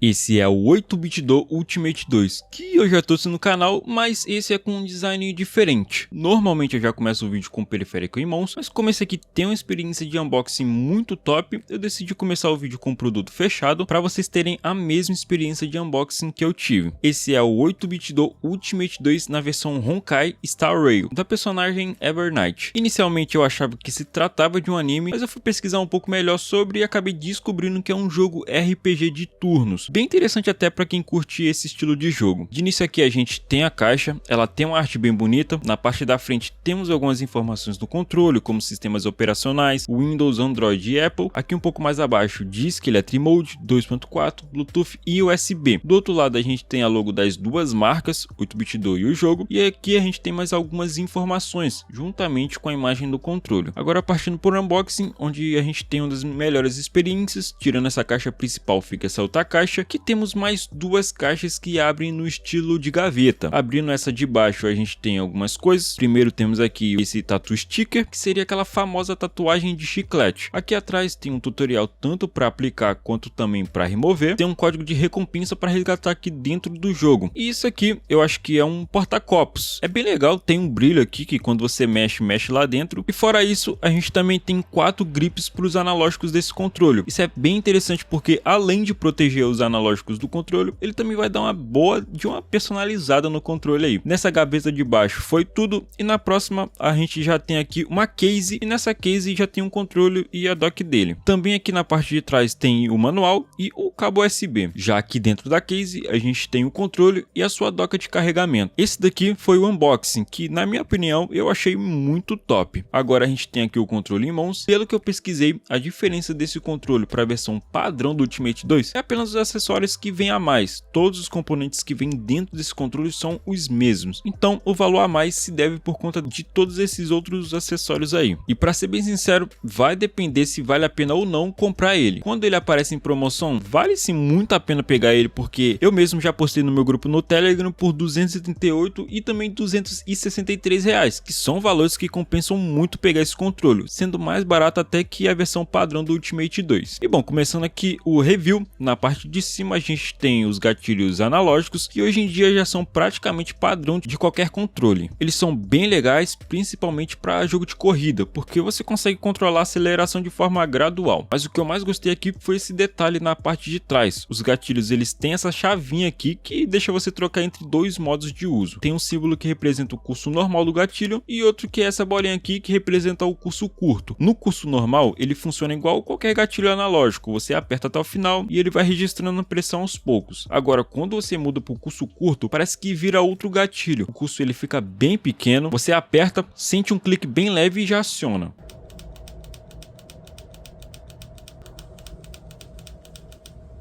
Esse é o 8-bit do Ultimate 2, que eu já trouxe no canal, mas esse é com um design diferente. Normalmente eu já começo o vídeo com o periférico em mãos, mas como esse aqui tem uma experiência de unboxing muito top, eu decidi começar o vídeo com o produto fechado para vocês terem a mesma experiência de unboxing que eu tive. Esse é o 8-bit do Ultimate 2 na versão Honkai Star Rail, da personagem Evernight. Inicialmente eu achava que se tratava de um anime, mas eu fui pesquisar um pouco melhor sobre e acabei descobrindo que é um jogo RPG de turnos. Bem interessante até para quem curte esse estilo de jogo. De início aqui a gente tem a caixa, ela tem uma arte bem bonita. Na parte da frente temos algumas informações do controle, como sistemas operacionais, Windows, Android e Apple. Aqui um pouco mais abaixo diz que ele é Tri-Mode, 2.4, Bluetooth e USB. Do outro lado a gente tem a logo das duas marcas, 8-bit do e o jogo. E aqui a gente tem mais algumas informações, juntamente com a imagem do controle. Agora partindo por unboxing, onde a gente tem uma das melhores experiências. Tirando essa caixa principal, fica essa outra caixa, que temos mais duas caixas que abrem no estilo de gaveta. Abrindo essa de baixo a gente tem algumas coisas. Primeiro temos aqui esse Tattoo Sticker, que seria aquela famosa tatuagem de chiclete. Aqui atrás tem um tutorial tanto para aplicar quanto também para remover. Tem um código de recompensa para resgatar aqui dentro do jogo. E isso aqui eu acho que é um porta-copos. É bem legal, tem um brilho aqui que quando você mexe lá dentro. E fora isso a gente também tem 4 grips para os analógicos desse controle. Isso é bem interessante porque além de proteger os analógicos do controle, ele também vai dar uma personalizada no controle aí. Nessa gaveta de baixo foi tudo, e na próxima a gente já tem aqui uma case, e nessa case já tem um controle e a dock dele. Também aqui na parte de trás tem o manual e o cabo USB. Já aqui dentro da case a gente tem o controle e a sua dock de carregamento. Esse daqui foi o unboxing, que na minha opinião eu achei muito top. Agora a gente tem aqui o controle em mãos. Pelo que eu pesquisei, a diferença desse controle para a versão padrão do Ultimate 2 é apenas os acessórios que vêm a mais. Todos os componentes que vêm dentro desse controle são os mesmos, então o valor a mais se deve por conta de todos esses outros acessórios aí. E para ser bem sincero, vai depender se vale a pena ou não comprar ele. Quando ele aparece em promoção, vale sim muito a pena pegar ele, porque eu mesmo já postei no meu grupo no Telegram por 238 e também 263 reais, que são valores que compensam muito pegar esse controle, sendo mais barato até que a versão padrão do Ultimate 2. E bom, começando aqui o review, na parte de cima a gente tem os gatilhos analógicos, que hoje em dia já são praticamente padrão de qualquer controle. Eles são bem legais, principalmente para jogo de corrida, porque você consegue controlar a aceleração de forma gradual. Mas o que eu mais gostei aqui foi esse detalhe na parte de trás. Os gatilhos eles têm essa chavinha aqui que deixa você trocar entre dois modos de uso. Tem um símbolo que representa o curso normal do gatilho e outro que é essa bolinha aqui que representa o curso curto. No curso normal ele funciona igual qualquer gatilho analógico, você aperta até o final e ele vai registrando a pressão aos poucos. Agora quando você muda para o curso curto, parece que vira outro gatilho. O curso ele fica bem pequeno, você aperta, sente um clique bem leve e já aciona.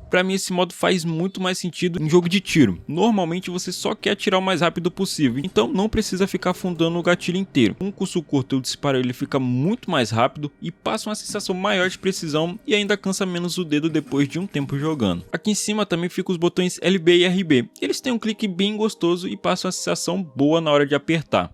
Para mim esse modo faz muito mais sentido em jogo de tiro. Normalmente você só quer atirar o mais rápido possível, então não precisa ficar afundando o gatilho inteiro. Com um curso curto o disparo ele fica muito mais rápido e passa uma sensação maior de precisão e ainda cansa menos o dedo depois de um tempo jogando. Aqui em cima também ficam os botões LB e RB. Eles têm um clique bem gostoso e passam uma sensação boa na hora de apertar.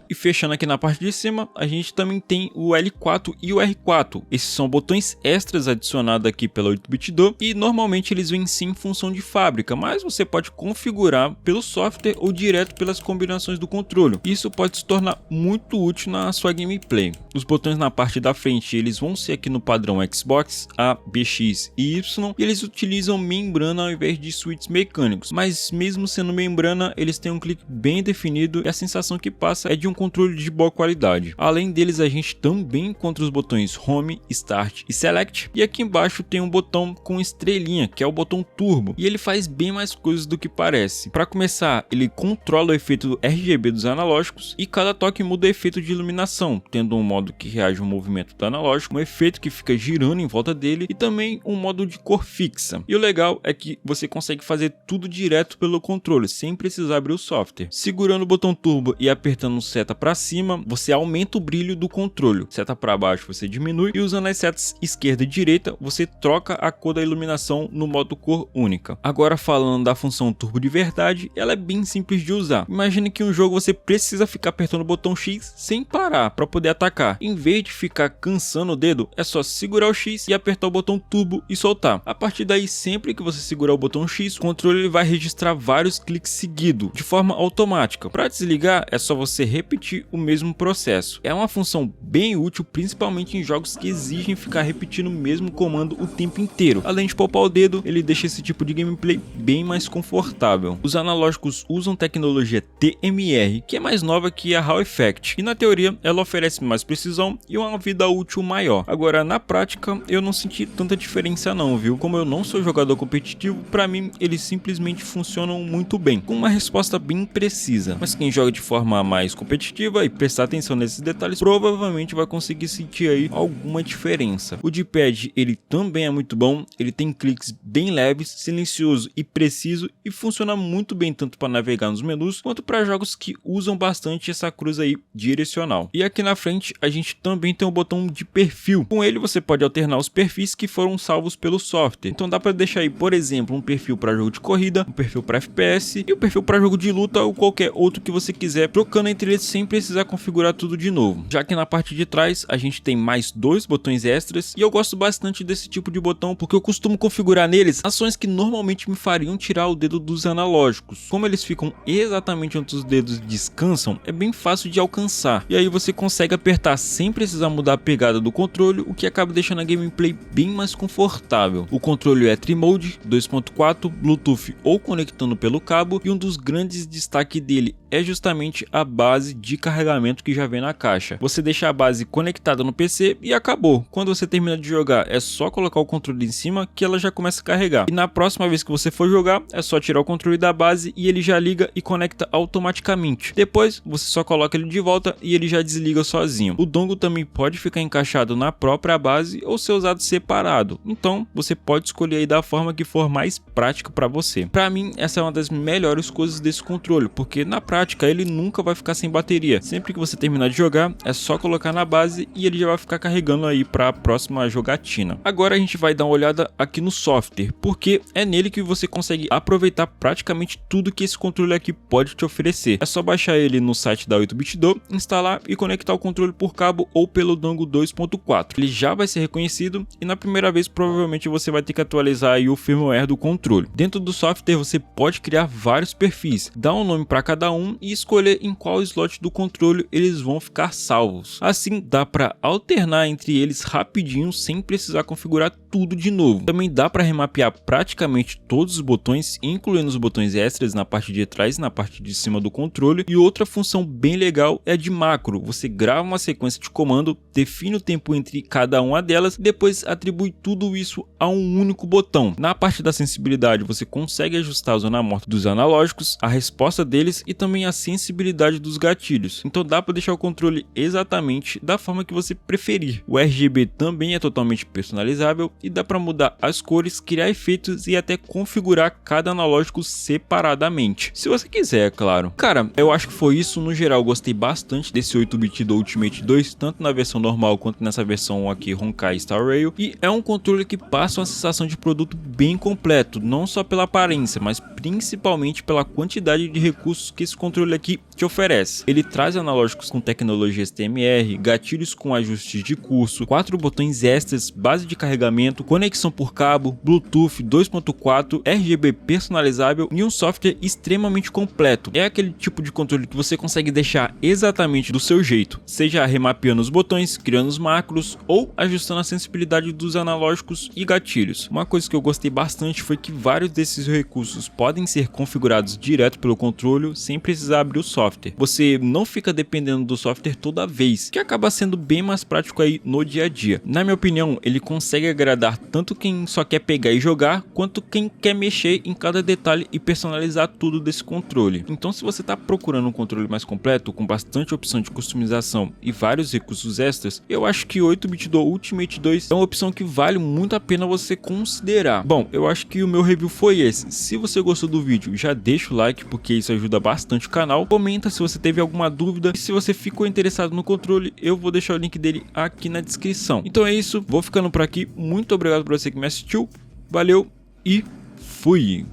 E fechando aqui na parte de cima, a gente também tem o L4 e o R4. Esses são botões extras adicionados aqui pela 8-bit do e normalmente eles vêm sim em função de fábrica, mas você pode configurar pelo software ou direto pelas combinações do controle. Isso pode se tornar muito útil na sua gameplay. Os botões na parte da frente eles vão ser aqui no padrão Xbox, A, BX e Y, e eles utilizam membrana ao invés de switches mecânicos, mas mesmo sendo membrana eles têm um clique bem definido e a sensação que passa é de um controle de boa qualidade. Além deles a gente também encontra os botões Home, Start e Select, e aqui embaixo tem um botão com estrelinha que é o botão Turbo, e ele faz bem mais coisas do que parece. Para começar, ele controla o efeito RGB dos analógicos e cada toque muda o efeito de iluminação, tendo um modo que reage ao movimento do analógico, um efeito que fica girando em volta dele e também um modo de cor fixa. E o legal é que você consegue fazer tudo direto pelo controle sem precisar abrir o software. Segurando o botão Turbo e apertando o seta seta para cima, você aumenta o brilho do controle, seta para baixo você diminui, e usando as setas esquerda e direita você troca a cor da iluminação no modo cor única. Agora falando da função turbo de verdade, ela é bem simples de usar. Imagine que um jogo você precisa ficar apertando o botão X sem parar para poder atacar. Em vez de ficar cansando o dedo, é só segurar o X e apertar o botão turbo e soltar. A partir daí, sempre que você segurar o botão X, o controle vai registrar vários cliques seguidos, de forma automática. Para desligar, é só você repetir o mesmo processo. É uma função bem útil, principalmente em jogos que exigem ficar repetindo o mesmo comando o tempo inteiro. Além de poupar o dedo, ele deixa esse tipo de gameplay bem mais confortável. Os analógicos usam tecnologia TMR, que é mais nova que a Hall Effect, e na teoria ela oferece mais precisão e uma vida útil maior. Agora na prática eu não senti tanta diferença não, viu? Como eu não sou jogador competitivo, para mim eles simplesmente funcionam muito bem, com uma resposta bem precisa. Mas quem joga de forma mais competitiva e prestar atenção nesses detalhes, provavelmente vai conseguir sentir aí alguma diferença. O D-pad ele também é muito bom, ele tem cliques bem leves, silencioso e preciso, e funciona muito bem tanto para navegar nos menus quanto para jogos que usam bastante essa cruz aí direcional. E aqui na frente a gente também tem o botão de perfil. Com ele você pode alternar os perfis que foram salvos pelo software. Então dá para deixar aí, por exemplo, um perfil para jogo de corrida, um perfil para FPS e um perfil para jogo de luta ou qualquer outro que você quiser, trocando entre eles sem precisar configurar tudo de novo. Já que na parte de trás a gente tem mais dois botões extras, e eu gosto bastante desse tipo de botão porque eu costumo configurar neles ações que normalmente me fariam tirar o dedo dos analógicos. Como eles ficam exatamente onde os dedos descansam, é bem fácil de alcançar, e aí você consegue apertar sem precisar mudar a pegada do controle, o que acaba deixando a gameplay bem mais confortável. O controle é Tri-Mode 2.4, Bluetooth ou conectando pelo cabo, e um dos grandes destaques dele é justamente a base de carregamento que já vem na caixa. Você deixa a base conectada no PC e acabou. Quando você termina de jogar, é só colocar o controle em cima que ela já começa a carregar. E na próxima vez que você for jogar, é só tirar o controle da base e ele já liga e conecta automaticamente. Depois, você só coloca ele de volta e ele já desliga sozinho. O dongle também pode ficar encaixado na própria base ou ser usado separado. Então, você pode escolher aí da forma que for mais prática para você. Para mim, essa é uma das melhores coisas desse controle, porque na prática ele nunca vai ficar sem bateria. Sempre que você terminar de jogar, é só colocar na base e ele já vai ficar carregando aí para a próxima jogatina. Agora a gente vai dar uma olhada aqui no software, porque é nele que você consegue aproveitar praticamente tudo que esse controle aqui pode te oferecer. É só baixar ele no site da 8BitDo, instalar e conectar o controle por cabo ou pelo dongle 2.4. Ele já vai ser reconhecido e na primeira vez provavelmente você vai ter que atualizar aí o firmware do controle. Dentro do software você pode criar vários perfis, dar um nome para cada um e escolher em qual slot do controle eles vão ficar salvos. Assim dá para alternar entre eles rapidinho sem precisar configurar tudo de novo. Também dá para remapear praticamente todos os botões, incluindo os botões extras na parte de trás e na parte de cima do controle. E outra função bem legal é a de macro. Você grava uma sequência de comando, define o tempo entre cada uma delas e depois atribui tudo isso a um único botão. Na parte da sensibilidade você consegue ajustar a zona morta dos analógicos, a resposta deles e também a sensibilidade dos gatilhos. Então dá para deixar o controle exatamente da forma que você preferir. O RGB também é totalmente personalizável e dá para mudar as cores, criar efeitos e até configurar cada analógico separadamente, se você quiser, é claro. Cara, eu acho que foi isso. No geral, gostei bastante desse 8BitDo Ultimate 2, tanto na versão normal quanto nessa versão aqui Honkai Star Rail, e é um controle que passa uma sensação de produto bem completo, não só pela aparência, mas principalmente pela quantidade de recursos que esse controle aqui te oferece. Ele traz analógicos com tecnologias TMR, gatilhos com ajustes de curso, 4 botões extras, base de carregamento, conexão por cabo, Bluetooth 2.4, RGB personalizável e um software extremamente completo. É aquele tipo de controle que você consegue deixar exatamente do seu jeito, seja remapeando os botões, criando os macros ou ajustando a sensibilidade dos analógicos e gatilhos. Uma coisa que eu gostei bastante foi que vários desses recursos podem ser configurados direto pelo controle sem precisar abrir o software. Você não fica dependendo do software toda vez, que acaba sendo bem mais prático aí no dia a dia. Na minha opinião, ele consegue agradar tanto quem só quer pegar e jogar, quanto quem quer mexer em cada detalhe e personalizar tudo desse controle. Então, se você está procurando um controle mais completo, com bastante opção de customização e vários recursos extras, eu acho que o 8BitDo Ultimate 2 é uma opção que vale muito a pena você considerar. Bom, eu acho que o meu review foi esse. Se você gostou gostou do vídeo, já deixa o like porque isso ajuda bastante o canal. Comenta se você teve alguma dúvida e se você ficou interessado no controle, eu vou deixar o link dele aqui na descrição. Então é isso, vou ficando por aqui. Muito obrigado por você que me assistiu, valeu e fui!